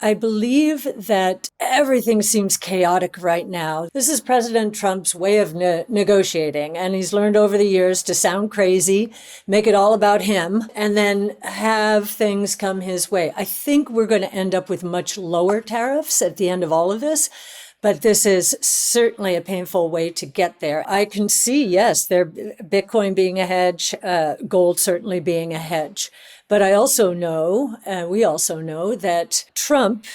I believe that everything seems chaotic right now. This is President Trump's way of negotiating, and he's learned over the years to sound crazy, make it all about him, and then have things come his way. I think we're going to end up with much lower tariffs at the end of all of this. But this is certainly a painful way to get there. I can see, yes, Bitcoin being a hedge, gold certainly being a hedge. But I also know, we also know that Trump,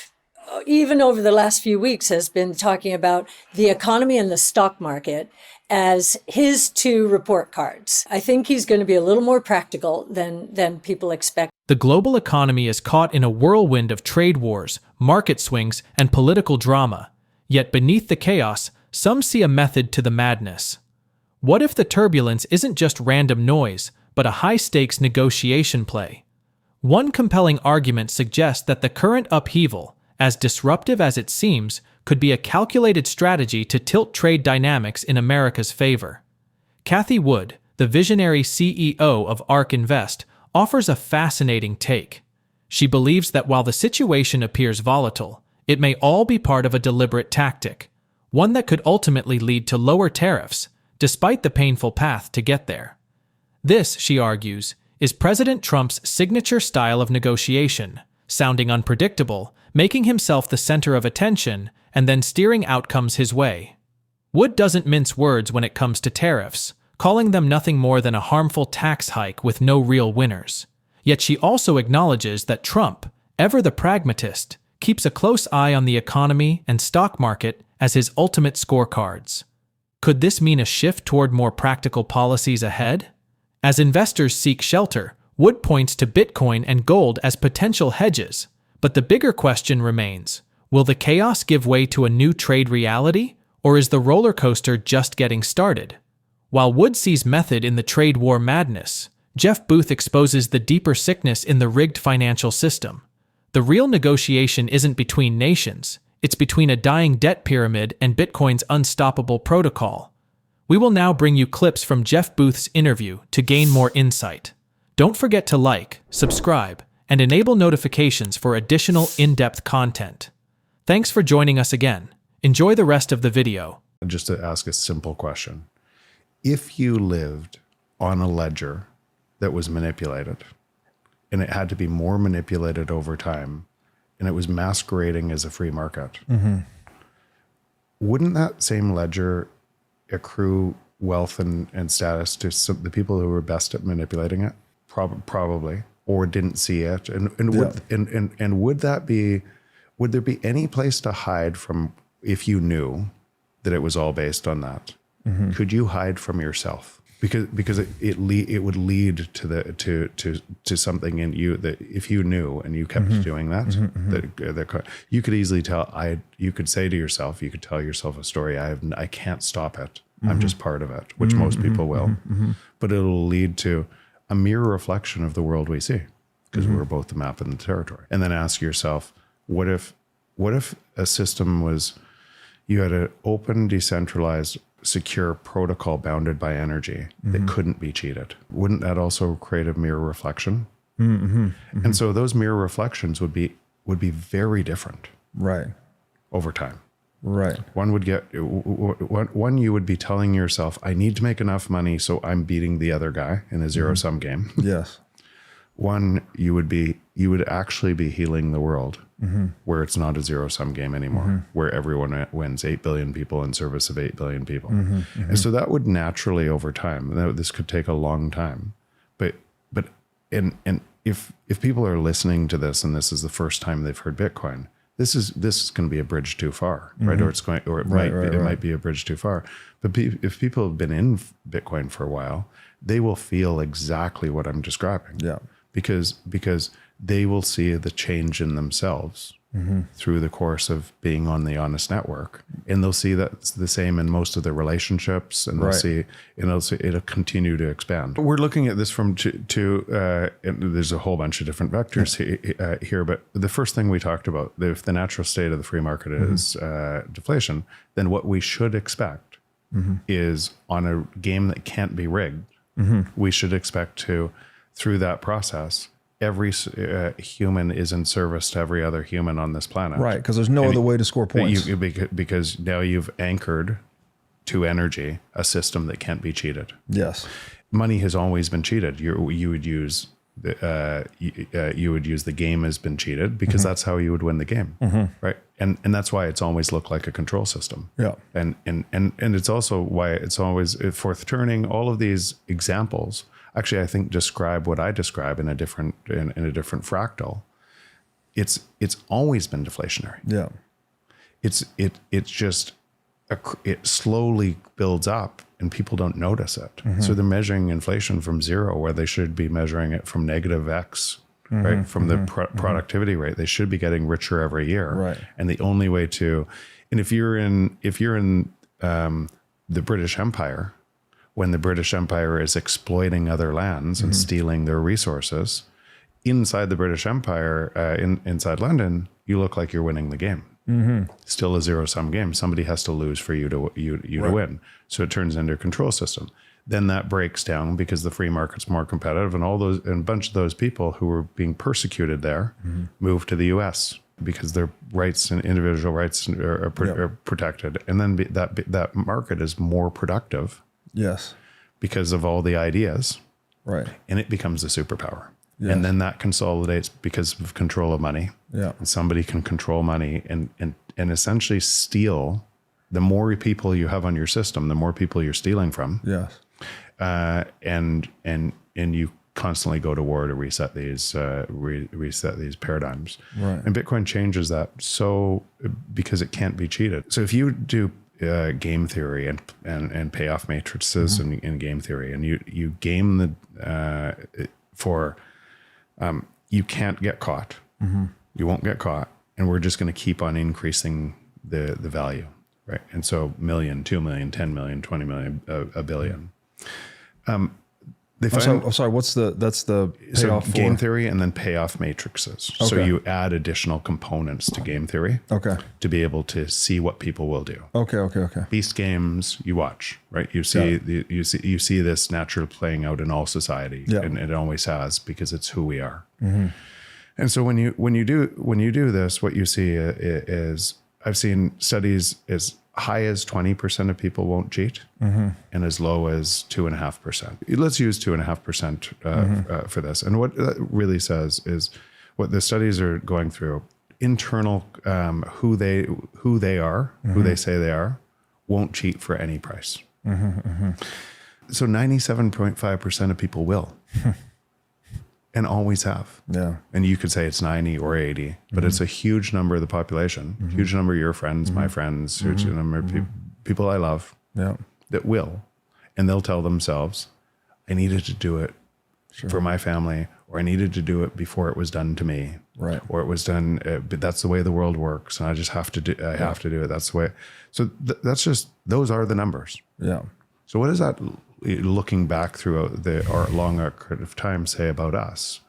even over the last few weeks, has been talking about the economy and the stock market as his two report cards. I think he's going to be a little more practical than people expect. The global economy is caught in a whirlwind of trade wars, market swings, and political drama. Yet beneath the chaos, some see a method to the madness. What if the turbulence isn't just random noise, but a high-stakes negotiation play? One compelling argument suggests that the current upheaval, as disruptive as it seems, could be a calculated strategy to tilt trade dynamics in America's favor. Cathie Wood, the visionary CEO of ARK Invest, offers a fascinating take. She believes that while the situation appears volatile, it may all be part of a deliberate tactic, one that could ultimately lead to lower tariffs, despite the painful path to get there. This, she argues, is President Trump's signature style of negotiation, sounding unpredictable, making himself the center of attention, and then steering outcomes his way. Wood doesn't mince words when it comes to tariffs, calling them nothing more than a harmful tax hike with no real winners. Yet she also acknowledges that Trump, ever the pragmatist, keeps a close eye on the economy and stock market as his ultimate scorecards. Could this mean a shift toward more practical policies ahead? As investors seek shelter, Wood points to Bitcoin and gold as potential hedges, but the bigger question remains, will the chaos give way to a new trade reality, or is the roller coaster just getting started? While Wood sees method in the trade war madness, Jeff Booth exposes the deeper sickness in the rigged financial system. The real negotiation isn't between nations, it's between a dying debt pyramid and Bitcoin's unstoppable protocol. We will now bring you clips from Jeff Booth's interview to gain more insight. Don't forget to like, subscribe, and enable notifications for additional in-depth content. Thanks for joining us again. Enjoy the rest of the video. Just to ask a simple question. If you lived on a ledger that was manipulated, and it had to be more manipulated over time, and it was masquerading as a free market, wouldn't that same ledger accrue wealth and status to the people who were best at manipulating it? Probably, or didn't see it. Would there be any place to hide from if you knew that it was all based on that? Could you hide from yourself? Because it would lead to something in you that if you knew and you kept doing that, that you could easily tell. You could say to yourself, you could tell yourself a story. I can't stop it. I'm just part of it, which most people will. But it'll lead to a mirror reflection of the world we see, because we're both the map and the territory. And then ask yourself, what if a system was, you had an open, decentralized, secure protocol bounded by energy that couldn't be cheated? Wouldn't that also create a mirror reflection? And so those mirror reflections would be very different, right, over time. Right. One you would be telling yourself, I need to make enough money so I'm beating the other guy in a zero-sum game. Yes. One, you would actually be healing the world, where it's not a zero-sum game anymore, where everyone wins, 8 billion people in service of 8 billion people. And so that would naturally, over time, this could take a long time, but if people are listening to this and this is the first time they've heard Bitcoin, this is going to be a bridge too far, right? Or it might be a bridge too far. But if people have been in Bitcoin for a while, they will feel exactly what I'm describing. Yeah. Because they will see the change in themselves through the course of being on the Honest Network, and they'll see that's the same in most of their relationships, and they'll see it'll continue to expand. We're looking at this from there's a whole bunch of different vectors here, but the first thing we talked about, if the natural state of the free market is deflation, then what we should expect is, on a game that can't be rigged, we should expect to, through that process, every human is in service to every other human on this planet. Right, because there's no other way to score points. Because now you've anchored to energy a system that can't be cheated. Yes. Money has always been cheated. You would use the game has been cheated because that's how you would win the game, right? And that's why it's always looked like a control system. Yeah. And it's also why it's always fourth turning. All of these examples actually, I think, describe what I describe in a different fractal. It's always been deflationary. Yeah. It slowly builds up and people don't notice it. So they're measuring inflation from zero where they should be measuring it from negative X, right? From the productivity rate. They should be getting richer every year. Right. And the only way and if you're in the British Empire, when the British Empire is exploiting other lands and stealing their resources, inside the British Empire, inside London, you look like you're winning the game. Still a zero-sum game. Somebody has to lose for you to win. So it turns into a control system. Then that breaks down because the free market's more competitive, and a bunch of those people who were being persecuted there move to the U.S. because their rights and individual rights are protected. And then that market is more productive. Yes. Because of all the ideas. Right. And it becomes a superpower. Yes. And then that consolidates because of control of money. Yeah. And somebody can control money and essentially steal. The more people you have on your system, the more people you're stealing from. Yes. And you constantly go to war to reset these paradigms. Right. And Bitcoin changes that because it can't be cheated. So if you do game theory and payoff matrices in game theory, and you game you can't get caught. You won't get caught, and we're just going to keep on increasing the value, right? And so million, 2 million, 10 million, 20 million, a billion. That's the payoff for game theory and then payoff matrices. Okay. So you add additional components to game theory. Okay. To be able to see what people will do. Okay. Beast games you watch, right? You see you see this naturally playing out in all society, and it always has because it's who we are. And so when you do this, what you see is I've seen studies as high as 20% of people won't cheat, and as low as 2.5%. Let's use 2.5% for this. And what that really says is what the studies are going through, internal who they are, who they say they are, won't cheat for any price. So 97.5% of people will. And always have. Yeah. And you could say it's 90 or 80, but it's a huge number of the population, huge number of your friends, my friends, huge number of people I love that will. And they'll tell themselves, I needed to do it for my family, or I needed to do it before it was done to me. Right. Or it was done, but that's the way the world works. And I just have to do, have to do it. That's the way. So that's just, those are the numbers. Yeah. So what does that, looking back through our long arc of time, say about us?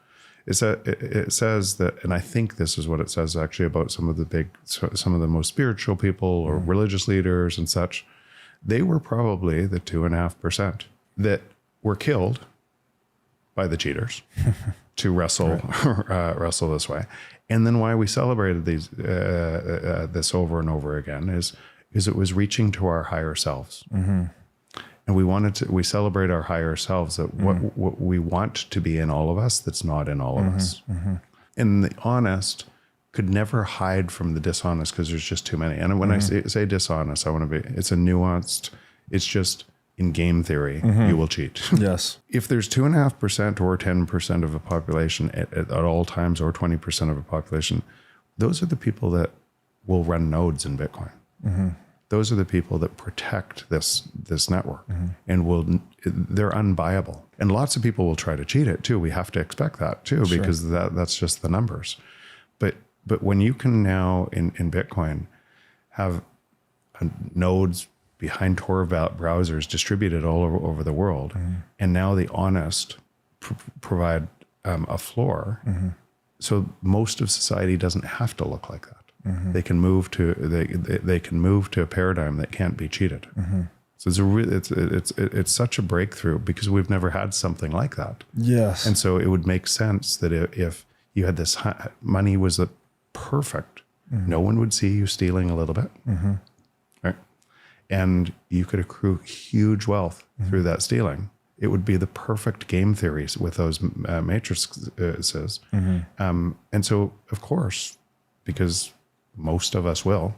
Is that it says that, and I think this is what it says actually about some of the most spiritual people or religious leaders and such. They were probably the 2.5% that were killed by the cheaters to wrestle this way. And then why we celebrated this over and over again is it was reaching to our higher selves. And we celebrate our higher selves, that what we want to be in all of us that's not in all of us. And the honest could never hide from the dishonest because there's just too many. And when I say dishonest, it's a nuanced, it's just in game theory, you will cheat. Yes. If there's 2.5% or 10% of a population at all times, or 20% of a population, those are the people that will run nodes in Bitcoin. Those are the people that protect this network and they're unbuyable. And lots of people will try to cheat it too. We have to expect that too, because that's just the numbers. But when you can now in Bitcoin have nodes behind Tor browsers distributed all over the world, and now the honest provide a floor, so most of society doesn't have to look like that. They can move to a paradigm that can't be cheated. So it's such a breakthrough because we've never had something like that. Yes. And so it would make sense that if you had this money was perfect, no one would see you stealing a little bit, right? And you could accrue huge wealth through that stealing. It would be the perfect game theories with those matrices. And so, of course, because most of us will,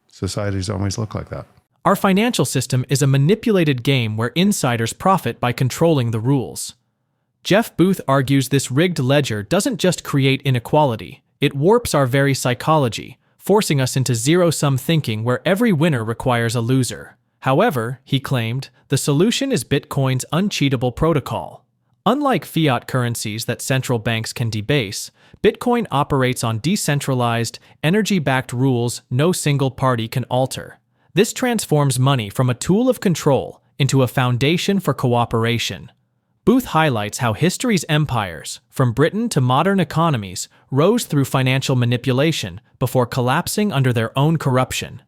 societies always look like that. Our financial system is a manipulated game where insiders profit by controlling the rules. Jeff Booth argues this rigged ledger doesn't just create inequality, it warps our very psychology, forcing us into zero-sum thinking where every winner requires a loser. However, he claimed, the solution is Bitcoin's uncheatable protocol. Unlike fiat currencies that central banks can debase, Bitcoin operates on decentralized, energy-backed rules no single party can alter. This transforms money from a tool of control into a foundation for cooperation. Booth highlights how history's empires, from Britain to modern economies, rose through financial manipulation before collapsing under their own corruption.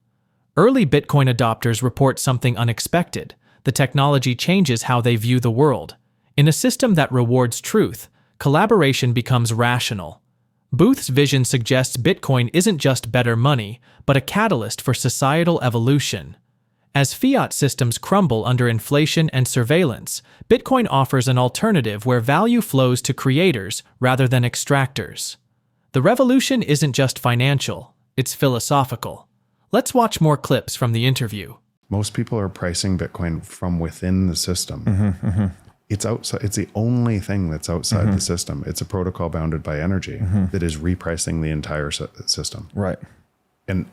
Early Bitcoin adopters report something unexpected. The technology changes how they view the world. In a system that rewards truth, collaboration becomes rational. Booth's vision suggests Bitcoin isn't just better money, but a catalyst for societal evolution. As fiat systems crumble under inflation and surveillance, Bitcoin offers an alternative where value flows to creators rather than extractors. The revolution isn't just financial, it's philosophical. Let's watch more clips from the interview. Most people are pricing Bitcoin from within the system. It's outside. It's the only thing that's outside the system. It's a protocol bounded by energy that is repricing the entire system. Right. And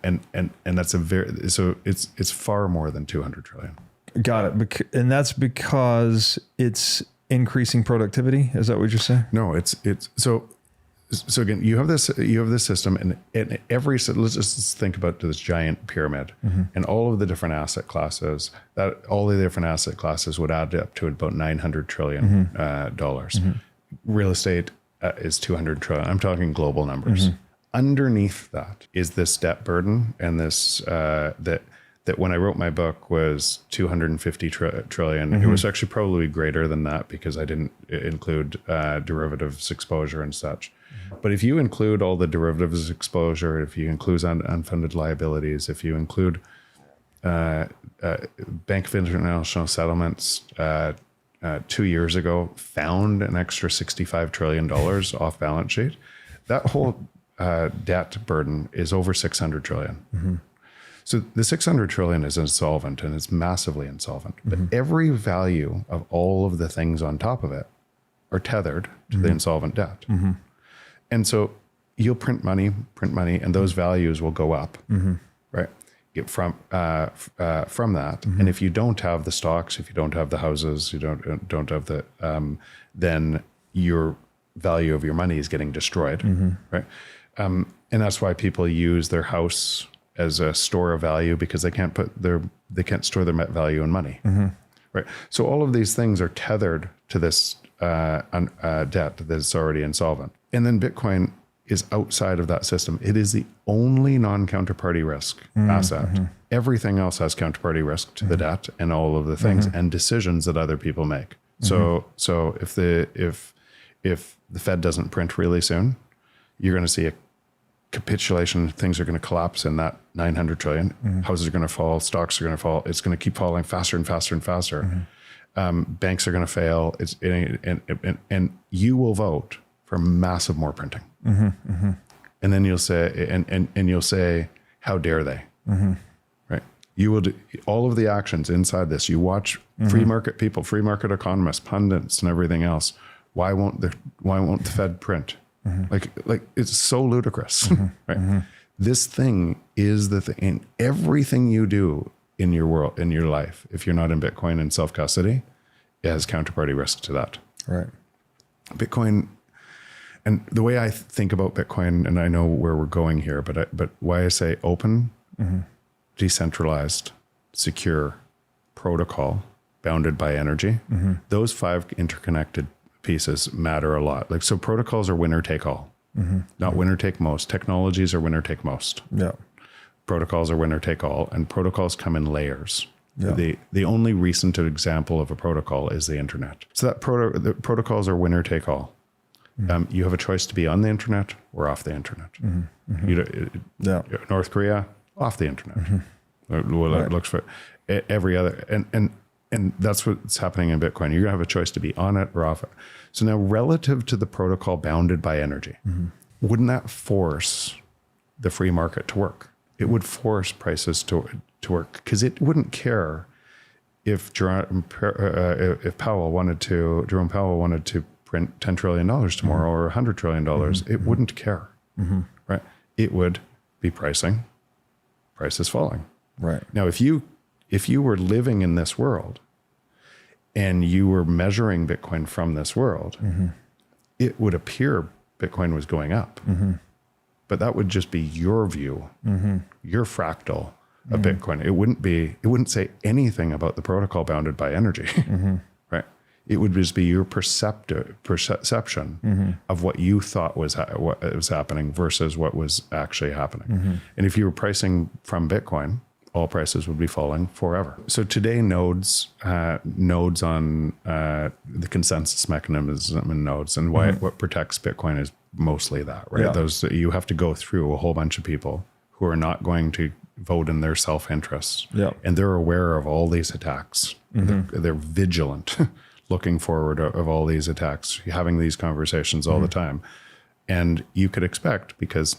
that's it's far more than 200 trillion. Got it. And that's because it's increasing productivity. Is that what you're saying? No, it's so again, you have this system, and every, let's just think about this giant pyramid, and all of the different asset classes. That all the different asset classes would add up to about $900 trillion dollars. Real estate is 200 trillion. I'm talking global numbers. Underneath that is this debt burden, and this that when I wrote my book was 250 trillion. It was actually probably greater than that because I didn't include derivatives exposure and such. But if you include all the derivatives exposure, if you include unfunded liabilities, if you include Bank of International Settlements 2 years ago found an extra $65 trillion off balance sheet, that whole debt burden is over 600 trillion. So the 600 trillion is insolvent, and it's massively insolvent. But every value of all of the things on top of it are tethered to the insolvent debt. And so you'll print money, and those values will go up, right? From that. And if you don't have the stocks, if you don't have the houses, you don't have the, then your value of your money is getting destroyed, right? And that's why people use their house as a store of value, because they can't store their value in money, right? So all of these things are tethered to this debt that's already insolvent. And then Bitcoin is outside of that system. It is the only non-counterparty risk asset. Everything else has counterparty risk to the debt and all of the things and decisions that other people make. So if the Fed doesn't print really soon, you're going to see a capitulation. Things are going to collapse in that 900 trillion. Houses are going to fall. Stocks are going to fall. It's going to keep falling faster and faster and faster. Banks are going to fail. And you will vote for massive more printing. And then you'll say, and you'll say, how dare they? Right? You will do all of the actions inside this. You watch free market people, free market economists, pundits, and everything else. Why won't the Fed print? Like it's so ludicrous, right? This thing is the thing. And everything you do in your world, in your life, if you're not in Bitcoin and self-custody, it has counterparty risk to that. Right. Bitcoin, and the way I think about Bitcoin, and I know where we're going here, but why I say open, decentralized, secure, protocol, bounded by energy, those 5 interconnected pieces matter a lot. Like, so protocols are winner take all, not winner take most. Technologies are winner take most. Yeah. Protocols are winner take all, and protocols come in layers. Yeah. The only recent example of a protocol is the internet. So the protocols are winner take all. You have a choice to be on the internet or off the internet. North Korea, off the internet. Well, it looks for every other, and that's what's happening in Bitcoin. You're gonna have a choice to be on it or off it. So now, relative to the protocol bounded by energy, wouldn't that force the free market to work? It would force prices to work, because it wouldn't care if Jerome Powell wanted to print $10 trillion tomorrow or $100 trillion. It wouldn't care, right? It would be prices falling. Right. Now, if you were living in this world and you were measuring Bitcoin from this world, it would appear Bitcoin was going up. But that would just be your view, your fractal of Bitcoin. It wouldn't say anything about the protocol bounded by energy, right? It would just be your perception of what you thought was what was happening versus what was actually happening. And if you were pricing from Bitcoin, all prices would be falling forever. So today, nodes on the consensus mechanism and nodes, and what protects Bitcoin is mostly that, right? Yeah. You have to go through a whole bunch of people who are not going to vote in their self-interest. Yeah. And they're aware of all these attacks. They're vigilant, looking forward of all these attacks, having these conversations all the time. And you could expect, because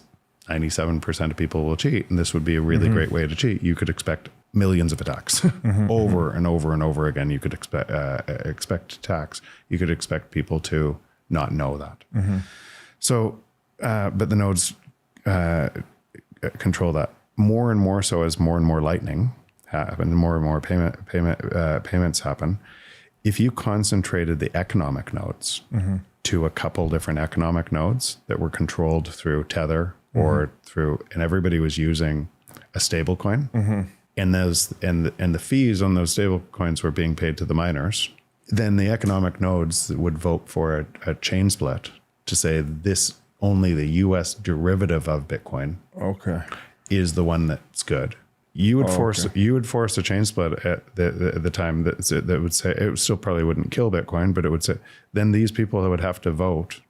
97% of people will cheat, and this would be a really great way to cheat, you could expect millions of attacks over and over and over again. You could expect attacks. You could expect people to not know that. So, but the nodes control that more and more so as more and more lightning happen, more and more payments happen. If you concentrated the economic nodes to a couple different economic nodes that were controlled through Tether or and everybody was using a stable coin, and the fees on those stable coins were being paid to the miners, then the economic nodes would vote for a chain split to say this only the US derivative of Bitcoin is the one that's good. You would force a chain split at the time that would say, it still probably wouldn't kill Bitcoin, but it would say then these people would have to vote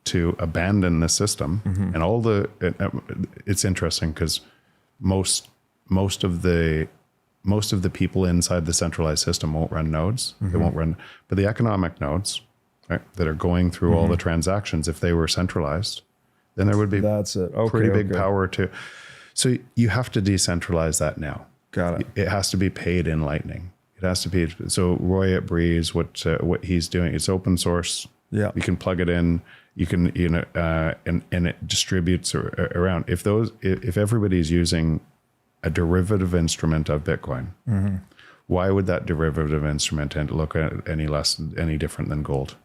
to abandon the system. And it's interesting because most of the people inside the centralized system won't run nodes. They won't run, but the economic nodes, right, that are going through all the transactions, if they were centralized, then there would be pretty big power to. So you have to decentralize that now. Got it. It has to be paid in Lightning. It has to be. So Roy at Breeze, what he's doing, it's open source. Yeah. You can plug it in. You can, and it distributes around. If everybody's using a derivative instrument of Bitcoin, why would that derivative instrument look any different than gold?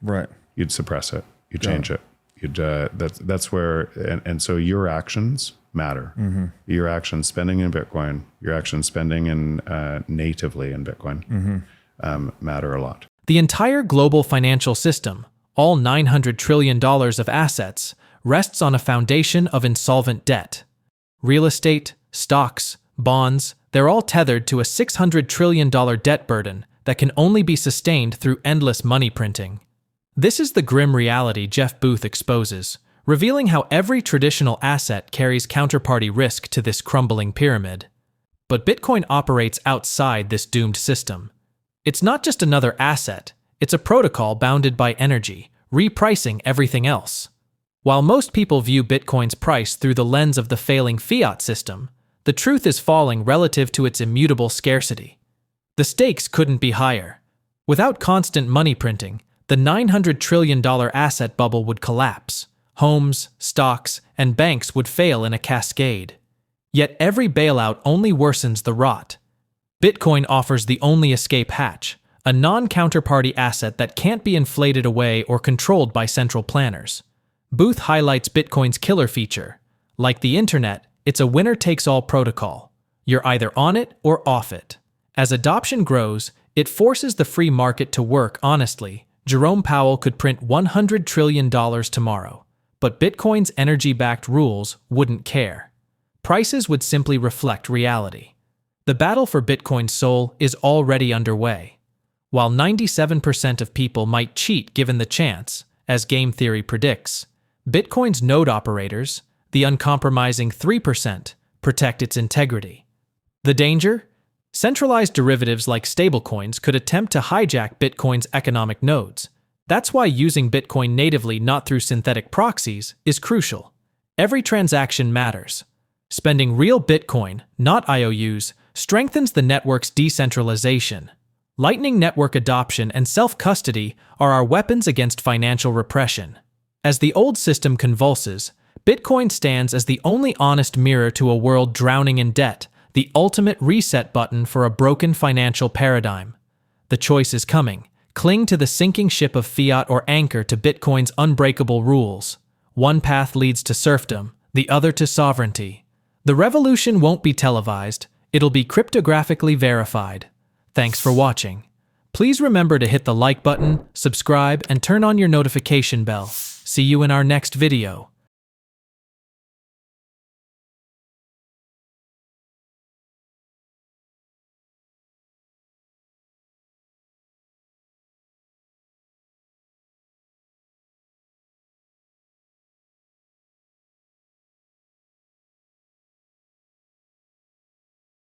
Right. You'd suppress it. You'd change it. That's where, and so your actions matter. Your actions spending in Bitcoin, your actions spending in natively in Bitcoin matter a lot. The entire global financial system, all $900 trillion of assets, rests on a foundation of insolvent debt. Real estate, stocks, bonds, they're all tethered to a $600 trillion debt burden that can only be sustained through endless money printing. This is the grim reality Jeff Booth exposes, revealing how every traditional asset carries counterparty risk to this crumbling pyramid. But Bitcoin operates outside this doomed system. It's not just another asset, it's a protocol bounded by energy, repricing everything else. While most people view Bitcoin's price through the lens of the failing fiat system, the truth is falling relative to its immutable scarcity. The stakes couldn't be higher. Without constant money printing, the $900 trillion asset bubble would collapse. Homes, stocks, and banks would fail in a cascade. Yet every bailout only worsens the rot. Bitcoin offers the only escape hatch, a non-counterparty asset that can't be inflated away or controlled by central planners. Booth highlights Bitcoin's killer feature. Like the internet, it's a winner-takes-all protocol. You're either on it or off it. As adoption grows, it forces the free market to work honestly. Jerome Powell could print $100 trillion tomorrow, but Bitcoin's energy-backed rules wouldn't care. Prices would simply reflect reality. The battle for Bitcoin's soul is already underway. While 97% of people might cheat given the chance, as game theory predicts, Bitcoin's node operators, the uncompromising 3%, protect its integrity. The danger? Centralized derivatives like stablecoins could attempt to hijack Bitcoin's economic nodes. That's why using Bitcoin natively, not through synthetic proxies, is crucial. Every transaction matters. Spending real Bitcoin, not IOUs, strengthens the network's decentralization. Lightning Network adoption and self-custody are our weapons against financial repression. As the old system convulses, Bitcoin stands as the only honest mirror to a world drowning in debt, the ultimate reset button for a broken financial paradigm. The choice is coming. Cling to the sinking ship of fiat or anchor to Bitcoin's unbreakable rules. One path leads to serfdom, the other to sovereignty. The revolution won't be televised, it'll be cryptographically verified. Thanks for watching. Please remember to hit the like button, subscribe, and turn on your notification bell. See you in our next video.